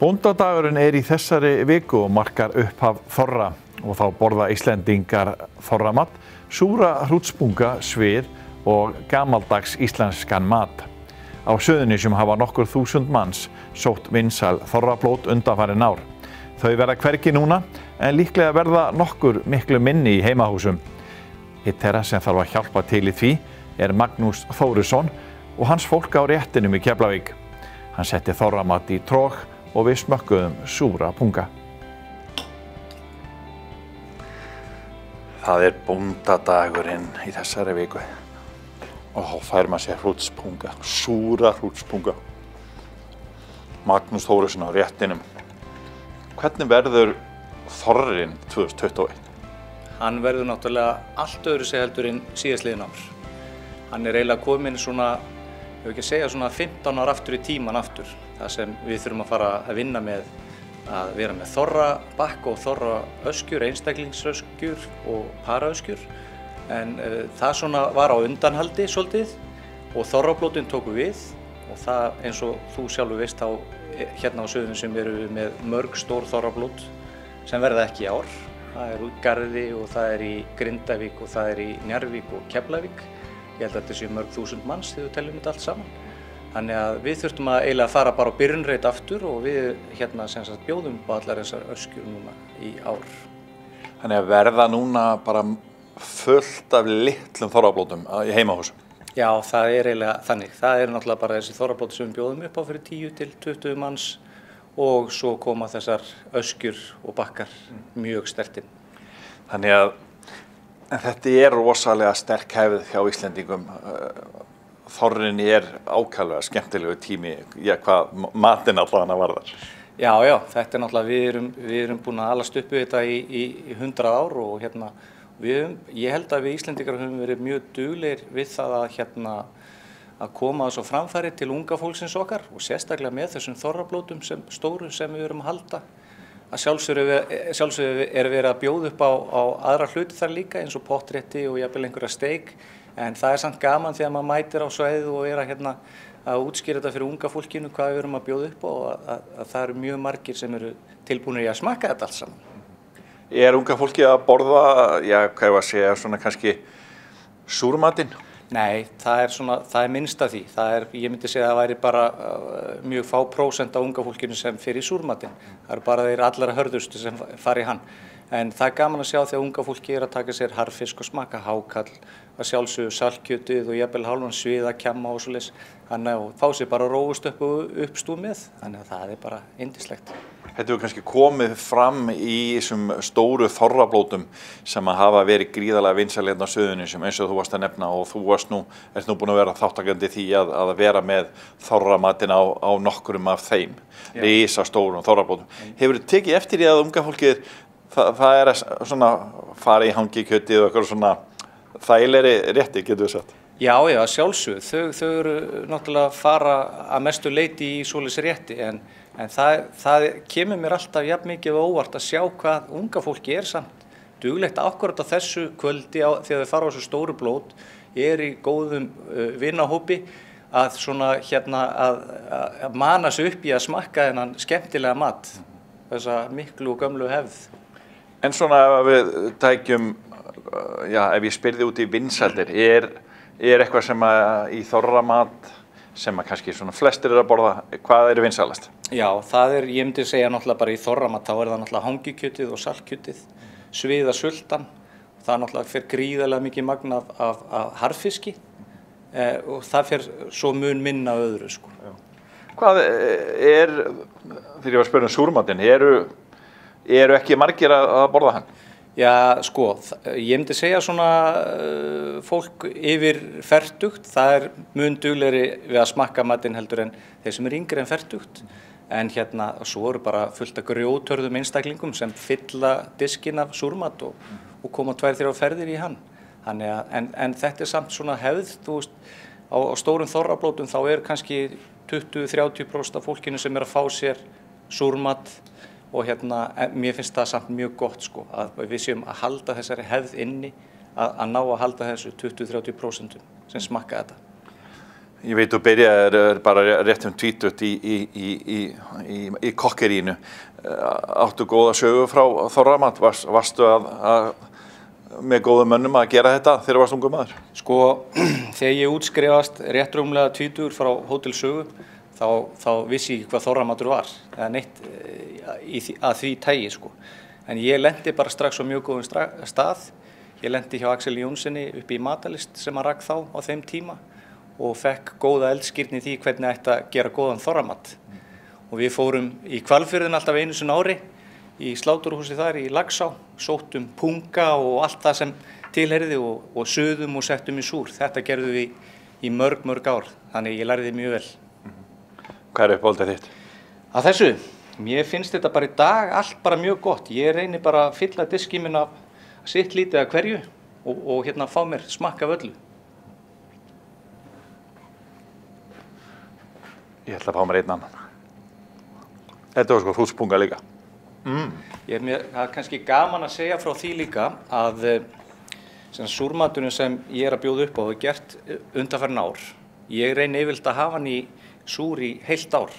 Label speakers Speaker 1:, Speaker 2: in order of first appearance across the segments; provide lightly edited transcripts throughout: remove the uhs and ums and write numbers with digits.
Speaker 1: Bóndadagurinn í þessari viku og markar upphaf þorra og þá borða Íslendingar þorramat, súra hrútspunga, svið og gamaldags íslenskan mat. Á Suðurnesjum hafa nokkur þúsund manns sótt vinsæl þorrablót undanfarin ár. Þau verða hvergi núna en líklega verða nokkur miklu minni í heimahúsum. Einn þeirra sem þarf að hjálpa til í því Magnús Þórisson og hans fólk á réttinum í Keflavík. Hann setti þorramat í trog og við smökkuðum súra punga. Það bóndadagurinn í þessari viku og þá fær maður sér hrútspunga, súra hrútspunga. Magnús Þórisson á réttinum. Hvernig verður þorrinn 2021?
Speaker 2: Hann verður náttúrulega allt öðruvísi heldur en síðastliðin ár. Hann eiginlega kominn svona, ég vil ekki segja svona 15 ár aftur í tíman aftur. Það sem við þurfum að fara að vinna með að vera með þorrabakka og þorraöskjur, einstaklingsöskjur og paraöskjur. En það svona var á undanhaldi svolítið og þorrablótin tóku við og það eins og þú sjálfur veist þá hérna á Suðurnesjum erum við með mörg stór þorrablót sem verða ekki í ár. Það í Garði og það í Grindavík og það í Njarðvík og Keflavík. Ég held að þetta séu mörg þúsund manns þegar við teljum þetta allt saman. Þannig að við þurftum að eiginlega fara bara á byrjunreit aftur og við hérna sem sagt bjóðum upp á allar þessar öskjur núna í ár.
Speaker 1: Þannig að verða núna bara fullt af litlum þorrablótum í heimahúsum?
Speaker 2: Já, það eiginlega þannig. Það náttúrulega bara þessi þorrablót sem við bjóðum upp á fyrir 10 til 20 manns og svo koma þessar öskjur og bakkar mjög sterkt inn.
Speaker 1: Þannig að þetta rosalega sterk hefð hjá Íslendingum. Þorrinn ákaflega skemmtilegu tími, hvað matinn allavega varðar.
Speaker 2: Já, þetta náttúrulega, við erum búin að alast upp við þetta í 100 ár og hérna, ég held að við Íslendingar höfum verið mjög duglegir við það að koma þessu á framfæri til unga fólksins okkar og sérstaklega með þessum þorrablótum stóru sem við erum að halda. Að sjálfsögðu verið að bjóða upp á aðra hluti þar líka eins og pottrétti og jafnvel einhverja steik. En það samt gaman þegar maður mætir á svæðið og að útskýra þetta fyrir unga fólkinu hvað við erum að bjóða upp og að það eru mjög margir sem eru tilbúnir í að smakka þetta allt saman.
Speaker 1: Unga fólki að borða, hvað ég var að segja, svona kannski súrmatinn?
Speaker 2: Nei, það minnst af því. Ég myndi segja að það væri bara mjög fá prósent af unga fólkinu sem fer í súrmatinn. Það eru bara þeir allra hörðustu sem fara í hann. En það gaman að sjá þegar unga fólki að taka sér harðfisk og smakka hákarl, að sjálfsögðu saltkjötið og jafnvel hálfan sviða, kjamma og svoleiðis. Þannig að fá sér bara rófust uppstúð með, þannig að það bara yndislegt.
Speaker 1: Þetta hefur kannski komið fram í þessum stóru þorrablótum sem hafa verið gríðarlega vinsæl hérna á Suðurnesjum eins og þú varst að nefna og þú ert nú búin að vera þáttakandi því að vera með þorramatinn á nokkrum af þeim, risastórum þorrablótum. Hefur þið tekið eftir því að unga fólkið það svona fara í hangikjötið og eitthvað svona þægilegri rétti, getur við sagt?
Speaker 2: Já, sjálfsögðu. Þau eru náttúrulega að fara að mestu leyti í svoleiðis rétti en það kemur mér alltaf jafn mikið óvart að sjá hvað unga fólki samt duglegt akkúrat á þessu kvöldi þegar þau fara á þessu stóru blót í góðum vinahópi að svona að mana sig upp í að smakka þennan skemmtilega mat, þessa miklu og gömlu hefð.
Speaker 1: En svona ef við tækjum, ef ég spyrði út í vinsældir, eitthvað sem í þorramat sem kannski svona flestir að borða, hvað vinsælast?
Speaker 2: Já, ég myndi segja náttúrulega bara í þorramat, þá það náttúrulega hangikjötið og saltkjötið, sviðasultan, það náttúrulega fer gríðarlega mikið magn af harðfiski og það fer svo mun minna öðru, sko.
Speaker 1: Hvað þegar ég var að spyrja súrmatinn, eru ekki margir að borða hann?
Speaker 2: Já, sko, ég myndi segja svona fólk yfir fertugt, það mun duglegri við að smakka matinn heldur en þeir sem yngri en fertugt. En svo eru bara fullt af grjóthörðum einstaklingum sem fylla diskinn af súrmat og koma 2-3 ferðir í hann. En þetta samt svona hefð, þú veist, á stórum þorrablótum þá kannski 20-30% af fólkinu sem að fá sér súrmat og mér finnst það samt mjög gott, sko, að við séum að halda þessari hefð inni, að ná að halda þessu 20-30% sem smakka þetta.
Speaker 1: Ég veit þú byrjaðir bara rétt tvítugt í kokkerínu. Áttu góða sögu frá Þorramat? Varstu með góðum mönnum að gera þetta þegar þú varst ungur maður?
Speaker 2: Sko, þegar ég útskrifast rétt rúmlega 20 frá Hótel Sögu, þá vissi ég ekki hvað Þorramatur var, eða neitt að því tagi, sko. En ég lenti bara strax á mjög góðum stað. Ég lenti hjá Axel Jónssoni upp í Matalist sem hann rak þá á þeim tíma og fekk góða eldskírn í því hvernig ætti að gera góðan Þorramat. Og við fórum í Hvalfjörðinn alltaf einu sinni ári, í sláturhúsi þar í Laxá, sóttum punga og allt það sem tilheyrði og suðum og settum í súr. Þetta gerðum við í mörg ár, þannig ég lærði mjög vel.
Speaker 1: Hvað uppáhaldið þitt?
Speaker 2: Að þessu, mér finnst þetta bara í dag allt bara mjög gott. Ég reyni bara að fylla diskinn minn af sitt lítið af hverju og hérna fá mér smakka af öllu.
Speaker 1: Ég ætla að fá mér einn annan. Þetta var sko hrútspunga líka.
Speaker 2: Það er kannski gaman að segja frá því líka að súrmaturinn sem ég að bjóða upp á er gert undanfarin ár. Ég reyni yfirleitt að hafa hann í súr í heilt ár.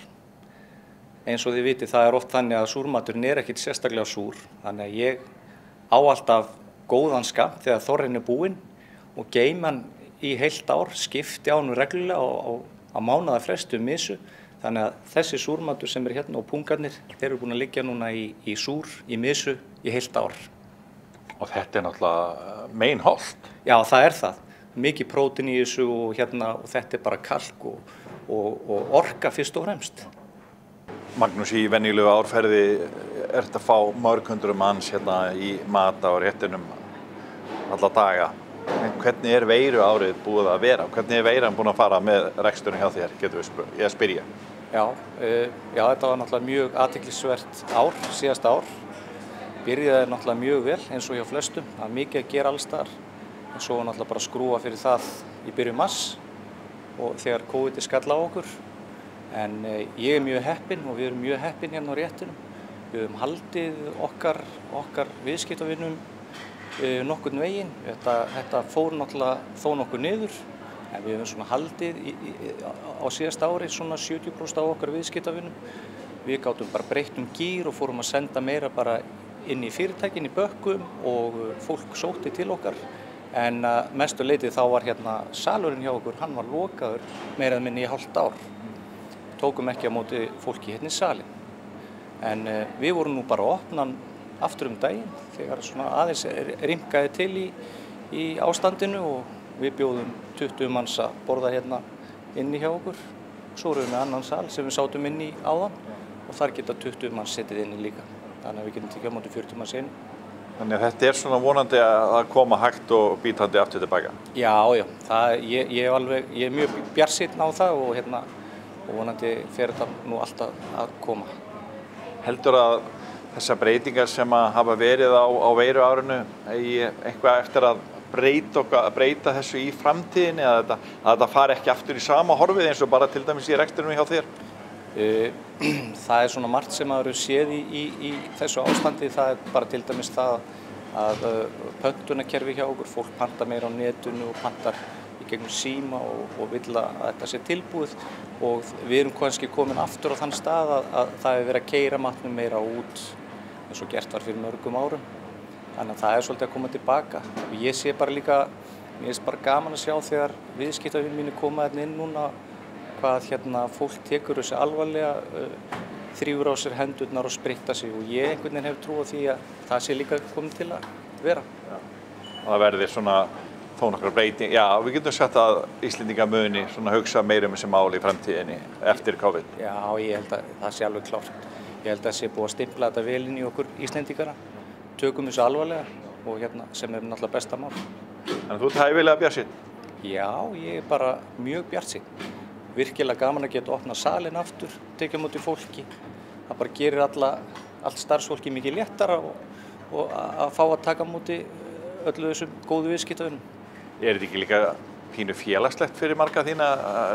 Speaker 2: Eins og þið vitið, það er oft þannig að súrmaturinn er ekkert sérstaklega súr. Þannig að ég á alltaf góðan skammt þegar þorrinn er búinn og geym hann í heilt ár, skipti á hann reglulega á mánaðarfrestu misu. Þannig að þessi súrmatur sem er hérna og pungarnir, þeir eru búin að liggja núna í súr, í misu, í heilt ár.
Speaker 1: Og þetta er náttúrulega meinhollt.
Speaker 2: Já, það er það. Mikið prótín í þessu og þetta er bara kalk og orka fyrst og fremst.
Speaker 1: Magnús, í venjulegu árferði ert að fá mörg hundruð manns hérna í mat á réttinum alla daga. En hvernig er veiruárið búið að vera? Hvernig er veiran búin að fara með reksturinn hjá þér, getur ég að spyrja?
Speaker 2: Já, þetta var náttúrulega mjög athyglisvert ár, síðasta ár. Byrjaði náttúrulega mjög vel eins og hjá flestum, það er mikið að gera alls staðar. En svo náttúrulega bara skrúa fyrir það í byrjun mars og þegar COVID skall á okkur. En ég er mjög heppinn og við erum mjög heppin hérna á réttinum. Við höfum haldið okkar viðskiptavinum nokkurn veginn. Þetta fór náttúrulega þó nokkuð niður, en við höfum svona haldið á síðasta ári svona 70% af okkar viðskiptavinum. Við gátum bara breytt gír og fórum að senda meira bara inn í fyrirtækin í bökkum og fólk sótti til okkar. En mestu leyti þá var hérna salurinn hjá okkur, hann var lokaður meira eða minni í hálft ár. Tókum ekki á móti fólki hérna í salinn. En við vorum nú bara að opna hann aftur daginn þegar svona aðeins rýmkaði til í ástandinu og við bjóðum 20 manns að borða hérna inni hjá okkur. Svo erum við með annan sal sem við sátum inn í áðan og þar geta 20 manns setið inni líka. Þannig að við getum tekið á móti 40 manns inni.
Speaker 1: Þannig að þetta er svona vonandi að koma hægt og bítandi aftur tilbaka?
Speaker 2: Já, ég er mjög bjartsýnn á það og vonandi fer þetta nú alltaf að koma.
Speaker 1: Heldur að þessar breytingar sem hafa verið á veiruárinu eigi eitthvað eftir að breyta þessu í framtíðinni, að þetta fari ekki aftur í sama horfið eins og bara til dæmis í rekstrinum hjá þér?
Speaker 2: Það er svona margt sem maður séð í þessu ástandi. Það er bara til dæmis það að pöntunarkerfi hjá okkur, fólk panta meira á netinu og pantar í gegnum síma og vill að þetta sé tilbúið og við erum kannski komin aftur á þann stað að það hefur verið að keyra matnum meira út eins og gert var fyrir mörgum árum. Þannig að það er svolítið að koma tilbaka. Ég sé bara líka, mér finnst bara gaman að sjá þegar viðskiptavinir mínir koma hérna inn núna hvað fólk tekur þessu alvarlega, þrífur á sér hendurnar og spritta sig og ég einhvern veginn hef trú á því að það sé líka komið til að vera.
Speaker 1: Já. Og það verði svona þó nokkrar breyting. Já, við getum sagt að Íslendingar muni svona hugsa meira þessi mál í framtíðinni eftir COVID.
Speaker 2: Já, ég held að það sé alveg klárt. Ég held að það sé búið að stimpla þetta vel inn í okkur Íslendingara. Tökum þessu alvarlega og sem er náttúrulega besta mál.
Speaker 1: Þannig að þú ert hæfilega bjartsýnn?
Speaker 2: Já, ég er bara mjög bjartsýnn. Virkilega gaman að geta opnað salinn aftur, tekið á móti fólki. Það bara gerir allt starfsfólki mikið léttara og að fá að taka á móti öllu þessum góðu viðskiptavinum.
Speaker 1: Er þetta ekki líka pínu félagslegt fyrir marga þína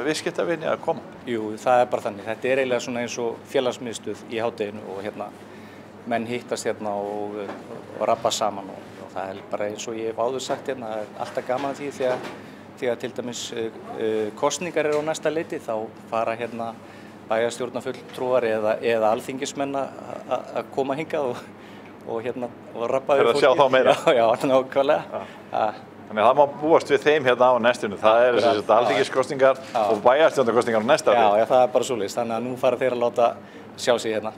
Speaker 1: viðskiptavini að koma?
Speaker 2: Jú, það er bara þannig. Þetta er eiginlega svona eins og félagsmiðstöð í hádeginu og menn hittast og rabba saman og það er bara eins og ég hef áður sagt það er alltaf gaman að því þegar þegar til dæmis kosningar eru á næsta leiti þá fara hérna bæjarstjórnarfulltrúar eða alþingismenn að koma hingað og rabba
Speaker 1: við fólki. Sjá þá meira.
Speaker 2: Já, nákvæmlega.
Speaker 1: Þannig að það má búast við þeim hérna á næstunni. Það eru alþingiskosningar og bæjarstjórnarkosningar á næsta ári.
Speaker 2: Já, það er bara svoleiðis. Þannig að nú fara þeir að láta sjá sig hérna.